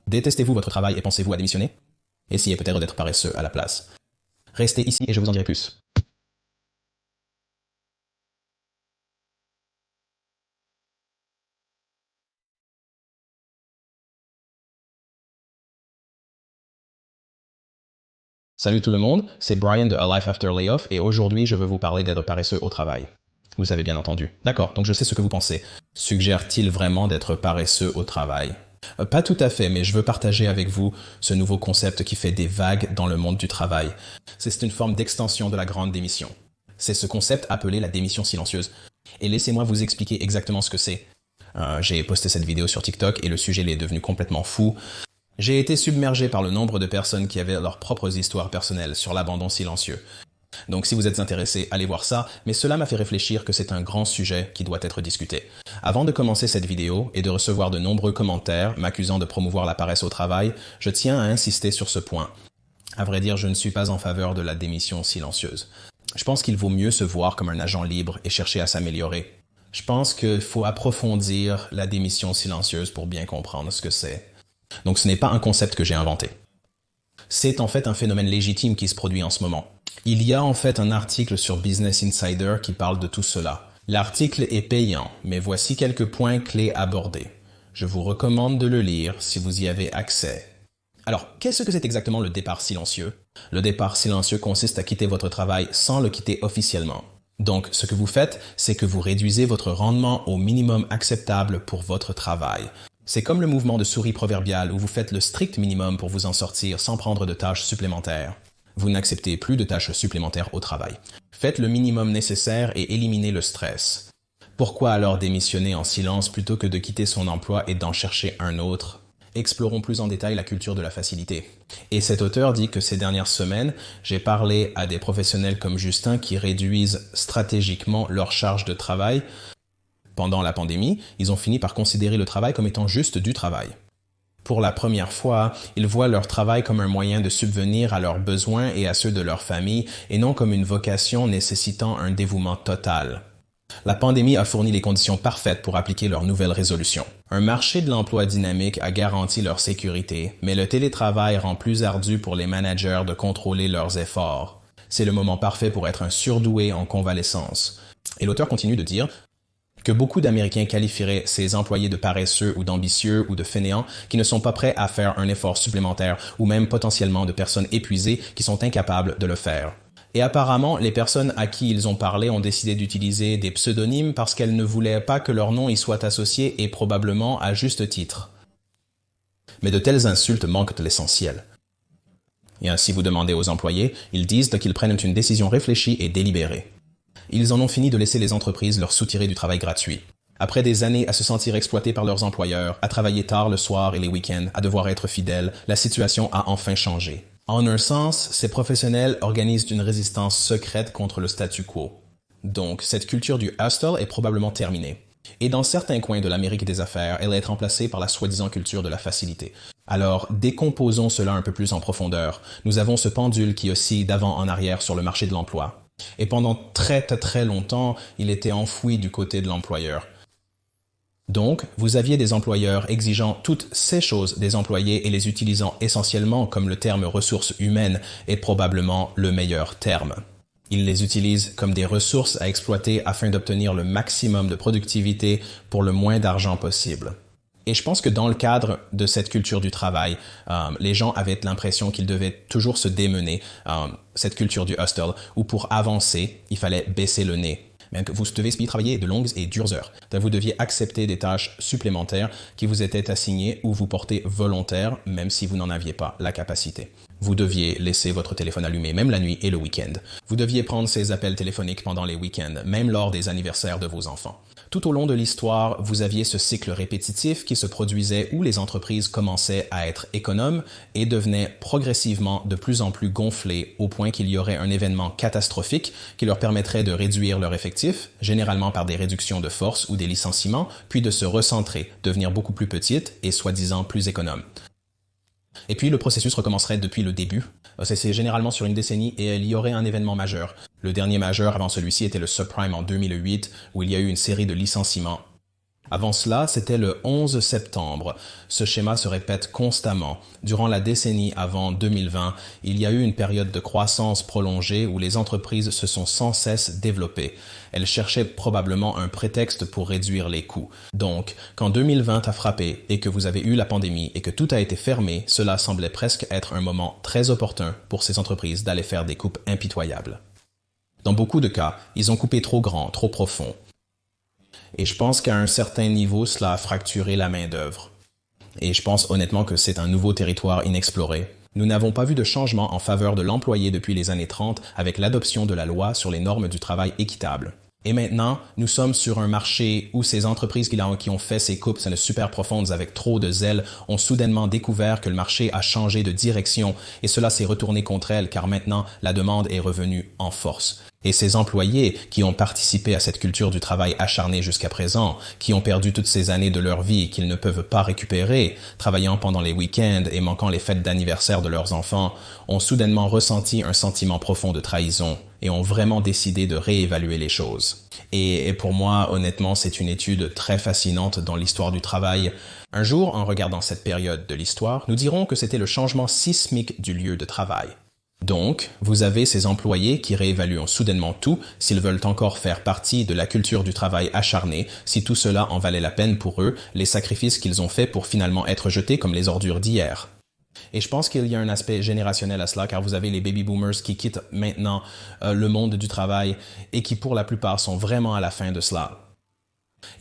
Détestez-vous votre travail et pensez-vous à démissionner? Essayez peut-être d'être paresseux à la place. Restez ici et je vous en dirai plus. Salut tout le monde, c'est Brian de A Life After Layoff et aujourd'hui je veux vous parler d'être paresseux au travail. Vous avez bien entendu. D'accord, donc je sais ce que vous pensez. Suggère-t-il vraiment d'être paresseux au travail? Pas tout à fait, mais je veux partager avec vous ce nouveau concept qui fait des vagues dans le monde du travail. C'est une forme d'extension de la grande démission. C'est ce concept appelé la démission silencieuse. Et laissez-moi vous expliquer exactement ce que c'est. J'ai posté cette vidéo sur TikTok et le sujet est devenu complètement fou. J'ai été submergé par le nombre de personnes qui avaient leurs propres histoires personnelles sur l'abandon silencieux. Donc si vous êtes intéressé, allez voir ça, mais cela m'a fait réfléchir que c'est un grand sujet qui doit être discuté. Avant de commencer cette vidéo et de recevoir de nombreux commentaires m'accusant de promouvoir la paresse au travail, je tiens à insister sur ce point. À vrai dire, je ne suis pas en faveur de la démission silencieuse. Je pense qu'il vaut mieux se voir comme un agent libre et chercher à s'améliorer. Je pense qu'il faut approfondir la démission silencieuse pour bien comprendre ce que c'est. Donc ce n'est pas un concept que j'ai inventé. C'est en fait un phénomène légitime qui se produit en ce moment. Il y a en fait un article sur Business Insider qui parle de tout cela. L'article est payant, mais voici quelques points clés abordés. Je vous recommande de le lire si vous y avez accès. Alors, qu'est-ce que c'est exactement le départ silencieux? Le départ silencieux consiste à quitter votre travail sans le quitter officiellement. Donc, ce que vous faites, c'est que vous réduisez votre rendement au minimum acceptable pour votre travail. C'est comme le mouvement de souris proverbial où vous faites le strict minimum pour vous en sortir sans prendre de tâches supplémentaires. Vous n'acceptez plus de tâches supplémentaires au travail. Faites le minimum nécessaire et éliminez le stress. Pourquoi alors démissionner en silence plutôt que de quitter son emploi et d'en chercher un autre? Explorons plus en détail la culture de la facilité. Et cet auteur dit que ces dernières semaines, j'ai parlé à des professionnels comme Justin qui réduisent stratégiquement leur charge de travail. Pendant la pandémie, ils ont fini par considérer le travail comme étant juste du travail. Pour la première fois, ils voient leur travail comme un moyen de subvenir à leurs besoins et à ceux de leur famille, et non comme une vocation nécessitant un dévouement total. La pandémie a fourni les conditions parfaites pour appliquer leur nouvelle résolution. Un marché de l'emploi dynamique a garanti leur sécurité, mais le télétravail rend plus ardu pour les managers de contrôler leurs efforts. C'est le moment parfait pour être un surdoué en convalescence. Et l'auteur continue de dire que beaucoup d'Américains qualifieraient ces employés de paresseux ou d'ambitieux ou de fainéants qui ne sont pas prêts à faire un effort supplémentaire ou même potentiellement de personnes épuisées qui sont incapables de le faire. Et apparemment, les personnes à qui ils ont parlé ont décidé d'utiliser des pseudonymes parce qu'elles ne voulaient pas que leur nom y soit associé et probablement à juste titre. Mais de telles insultes manquent de l'essentiel. Et ainsi vous demandez aux employés, ils disent qu'ils prennent une décision réfléchie et délibérée. Ils en ont fini de laisser les entreprises leur soutirer du travail gratuit. Après des années à se sentir exploités par leurs employeurs, à travailler tard le soir et les week-ends, à devoir être fidèles, la situation a enfin changé. En un sens, ces professionnels organisent une résistance secrète contre le statu quo. Donc, cette culture du hustle est probablement terminée. Et dans certains coins de l'Amérique des affaires, elle est remplacée par la soi-disant culture de la facilité. Alors, décomposons cela un peu plus en profondeur. Nous avons ce pendule qui oscille d'avant en arrière sur le marché de l'emploi. Et pendant très longtemps, il était enfoui du côté de l'employeur. Donc, vous aviez des employeurs exigeant toutes ces choses des employés et les utilisant essentiellement comme le terme ressources humaines est probablement le meilleur terme. Ils les utilisent comme des ressources à exploiter afin d'obtenir le maximum de productivité pour le moins d'argent possible. Et je pense que dans le cadre de cette culture du travail, les gens avaient l'impression qu'ils devaient toujours se démener, cette culture du hustle, où pour avancer, il fallait baisser le nez. Mais que vous deviez travailler de longues et dures heures. Vous deviez accepter des tâches supplémentaires qui vous étaient assignées ou vous portez volontaires, même si vous n'en aviez pas la capacité. Vous deviez laisser votre téléphone allumé, même la nuit et le week-end. Vous deviez prendre ces appels téléphoniques pendant les week-ends, même lors des anniversaires de vos enfants. Tout au long de l'histoire, vous aviez ce cycle répétitif qui se produisait où les entreprises commençaient à être économes et devenaient progressivement de plus en plus gonflées au point qu'il y aurait un événement catastrophique qui leur permettrait de réduire leur effectif, généralement par des réductions de force ou des licenciements, puis de se recentrer, devenir beaucoup plus petites et soi-disant plus économes. Et puis le processus recommencerait depuis le début. C'est généralement sur une décennie et il y aurait un événement majeur. Le dernier majeur avant celui-ci était le subprime en 2008 où il y a eu une série de licenciements. Avant cela, c'était le 11 septembre. Ce schéma se répète constamment. Durant la décennie avant 2020, il y a eu une période de croissance prolongée où les entreprises se sont sans cesse développées. Elles cherchaient probablement un prétexte pour réduire les coûts. Donc, quand 2020 a frappé et que vous avez eu la pandémie et que tout a été fermé, cela semblait presque être un moment très opportun pour ces entreprises d'aller faire des coupes impitoyables. Dans beaucoup de cas, ils ont coupé trop grand, trop profond. Et je pense qu'à un certain niveau, cela a fracturé la main-d'œuvre. Et je pense honnêtement que c'est un nouveau territoire inexploré. Nous n'avons pas vu de changement en faveur de l'employé depuis les années 30 avec l'adoption de la loi sur les normes du travail équitable. Et maintenant, nous sommes sur un marché où ces entreprises qui ont fait ces coupes super profondes avec trop de zèle ont soudainement découvert que le marché a changé de direction et cela s'est retourné contre elles car maintenant la demande est revenue en force. Et ces employés qui ont participé à cette culture du travail acharné jusqu'à présent, qui ont perdu toutes ces années de leur vie qu'ils ne peuvent pas récupérer, travaillant pendant les week-ends et manquant les fêtes d'anniversaire de leurs enfants, ont soudainement ressenti un sentiment profond de trahison et ont vraiment décidé de réévaluer les choses. Et pour moi, honnêtement, c'est une étude très fascinante dans l'histoire du travail. Un jour, en regardant cette période de l'histoire, nous dirons que c'était le changement sismique du lieu de travail. Donc, vous avez ces employés qui réévaluent soudainement tout s'ils veulent encore faire partie de la culture du travail acharné, si tout cela en valait la peine pour eux, les sacrifices qu'ils ont faits pour finalement être jetés comme les ordures d'hier. Et je pense qu'il y a un aspect générationnel à cela, car vous avez les baby boomers qui quittent maintenant le monde du travail et qui pour la plupart sont vraiment à la fin de cela.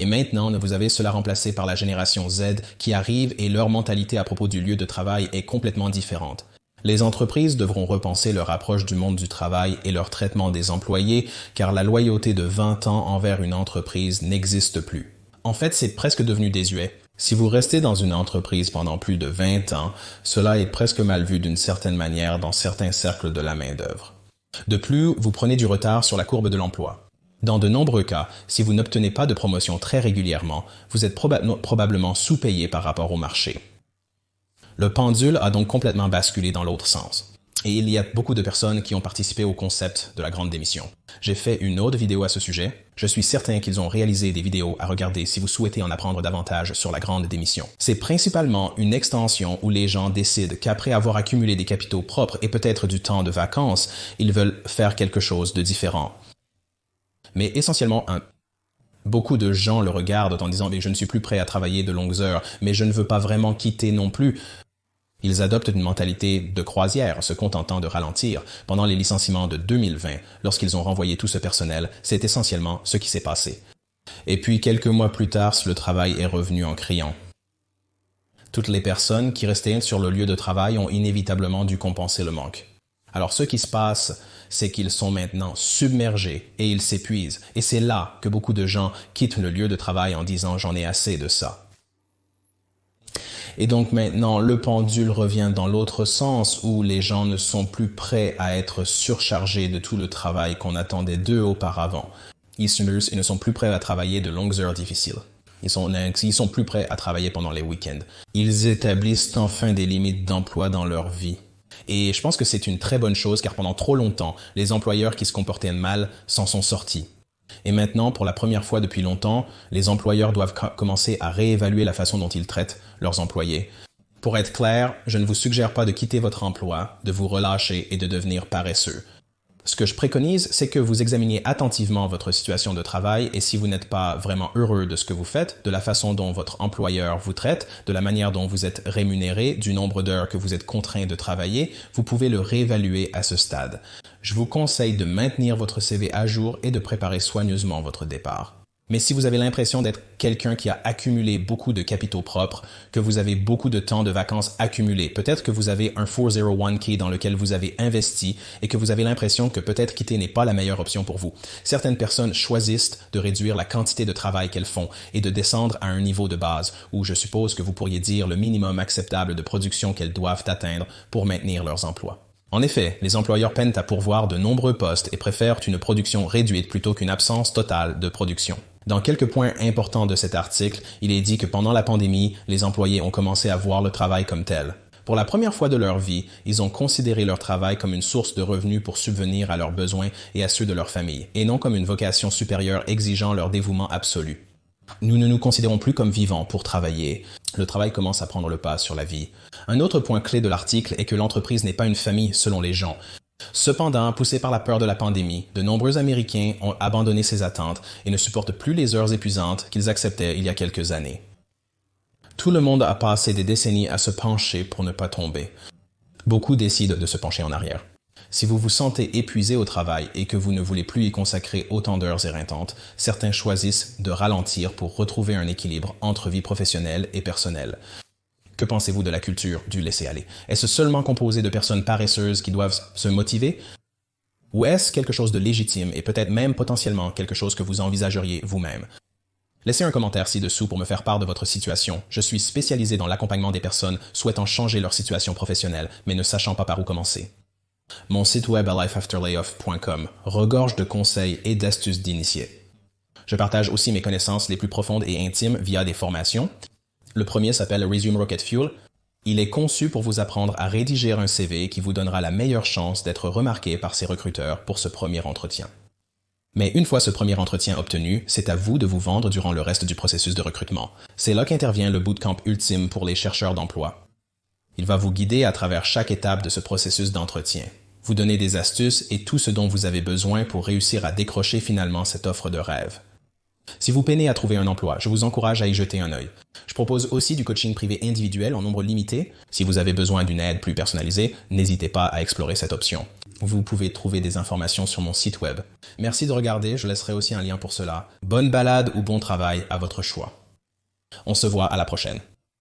Et maintenant, vous avez cela remplacé par la génération Z qui arrive et leur mentalité à propos du lieu de travail est complètement différente. Les entreprises devront repenser leur approche du monde du travail et leur traitement des employés, car la loyauté de 20 ans envers une entreprise n'existe plus. En fait, c'est presque devenu désuet. Si vous restez dans une entreprise pendant plus de 20 ans, cela est presque mal vu d'une certaine manière dans certains cercles de la main-d'œuvre. De plus, vous prenez du retard sur la courbe de l'emploi. Dans de nombreux cas, si vous n'obtenez pas de promotion très régulièrement, vous êtes probablement sous-payé par rapport au marché. Le pendule a donc complètement basculé dans l'autre sens. Et il y a beaucoup de personnes qui ont participé au concept de la grande démission. J'ai fait une autre vidéo à ce sujet. Je suis certain qu'ils ont réalisé des vidéos à regarder si vous souhaitez en apprendre davantage sur la grande démission. C'est principalement une extension où les gens décident qu'après avoir accumulé des capitaux propres et peut-être du temps de vacances, ils veulent faire quelque chose de différent. Mais essentiellement, beaucoup de gens le regardent en disant « je ne suis plus prêt à travailler de longues heures, mais je ne veux pas vraiment quitter non plus ». Ils adoptent une mentalité de croisière, se contentant de ralentir. Pendant les licenciements de 2020, lorsqu'ils ont renvoyé tout ce personnel, c'est essentiellement ce qui s'est passé. Et puis, quelques mois plus tard, le travail est revenu en criant. Toutes les personnes qui restaient sur le lieu de travail ont inévitablement dû compenser le manque. Alors, ce qui se passe, c'est qu'ils sont maintenant submergés et ils s'épuisent. Et c'est là que beaucoup de gens quittent le lieu de travail en disant « j'en ai assez de ça ». Et donc maintenant, le pendule revient dans l'autre sens où les gens ne sont plus prêts à être surchargés de tout le travail qu'on attendait d'eux auparavant. Ils ne sont plus prêts à travailler de longues heures difficiles. Ils sont plus prêts à travailler pendant les week-ends. Ils établissent enfin des limites d'emploi dans leur vie. Et je pense que c'est une très bonne chose car pendant trop longtemps, les employeurs qui se comportaient mal s'en sont sortis. Et maintenant, pour la première fois depuis longtemps, les employeurs doivent commencer à réévaluer la façon dont ils traitent leurs employés. Pour être clair, je ne vous suggère pas de quitter votre emploi, de vous relâcher et de devenir paresseux. Ce que je préconise, c'est que vous examiniez attentivement votre situation de travail et si vous n'êtes pas vraiment heureux de ce que vous faites, de la façon dont votre employeur vous traite, de la manière dont vous êtes rémunéré, du nombre d'heures que vous êtes contraint de travailler, vous pouvez le réévaluer à ce stade. Je vous conseille de maintenir votre CV à jour et de préparer soigneusement votre départ. Mais si vous avez l'impression d'être quelqu'un qui a accumulé beaucoup de capitaux propres, que vous avez beaucoup de temps de vacances accumulé, peut-être que vous avez un 401k dans lequel vous avez investi et que vous avez l'impression que peut-être quitter n'est pas la meilleure option pour vous. Certaines personnes choisissent de réduire la quantité de travail qu'elles font et de descendre à un niveau de base où je suppose que vous pourriez dire le minimum acceptable de production qu'elles doivent atteindre pour maintenir leurs emplois. En effet, les employeurs peinent à pourvoir de nombreux postes et préfèrent une production réduite plutôt qu'une absence totale de production. Dans quelques points importants de cet article, il est dit que pendant la pandémie, les employés ont commencé à voir le travail comme tel. Pour la première fois de leur vie, ils ont considéré leur travail comme une source de revenus pour subvenir à leurs besoins et à ceux de leur famille, et non comme une vocation supérieure exigeant leur dévouement absolu. Nous ne nous considérons plus comme vivants pour travailler. Le travail commence à prendre le pas sur la vie. Un autre point clé de l'article est que l'entreprise n'est pas une famille selon les gens. Cependant, poussés par la peur de la pandémie, de nombreux Américains ont abandonné ces attentes et ne supportent plus les heures épuisantes qu'ils acceptaient il y a quelques années. Tout le monde a passé des décennies à se pencher pour ne pas tomber. Beaucoup décident de se pencher en arrière. Si vous vous sentez épuisé au travail et que vous ne voulez plus y consacrer autant d'heures éreintantes, certains choisissent de ralentir pour retrouver un équilibre entre vie professionnelle et personnelle. Que pensez-vous de la culture du laisser-aller? Est-ce seulement composé de personnes paresseuses qui doivent se motiver? Ou est-ce quelque chose de légitime et peut-être même potentiellement quelque chose que vous envisageriez vous-même? Laissez un commentaire ci-dessous pour me faire part de votre situation. Je suis spécialisé dans l'accompagnement des personnes souhaitant changer leur situation professionnelle, mais ne sachant pas par où commencer. Mon site web alifeafterlayoff.com regorge de conseils et d'astuces d'initiés. Je partage aussi mes connaissances les plus profondes et intimes via des formations. Le premier s'appelle Resume Rocket Fuel. Il est conçu pour vous apprendre à rédiger un CV qui vous donnera la meilleure chance d'être remarqué par ces recruteurs pour ce premier entretien. Mais une fois ce premier entretien obtenu, c'est à vous de vous vendre durant le reste du processus de recrutement. C'est là qu'intervient le bootcamp ultime pour les chercheurs d'emploi. Il va vous guider à travers chaque étape de ce processus d'entretien, vous donner des astuces et tout ce dont vous avez besoin pour réussir à décrocher finalement cette offre de rêve. Si vous peinez à trouver un emploi, je vous encourage à y jeter un œil. Je propose aussi du coaching privé individuel en nombre limité. Si vous avez besoin d'une aide plus personnalisée, n'hésitez pas à explorer cette option. Vous pouvez trouver des informations sur mon site web. Merci de regarder, je laisserai aussi un lien pour cela. Bonne balade ou bon travail à votre choix. On se voit à la prochaine.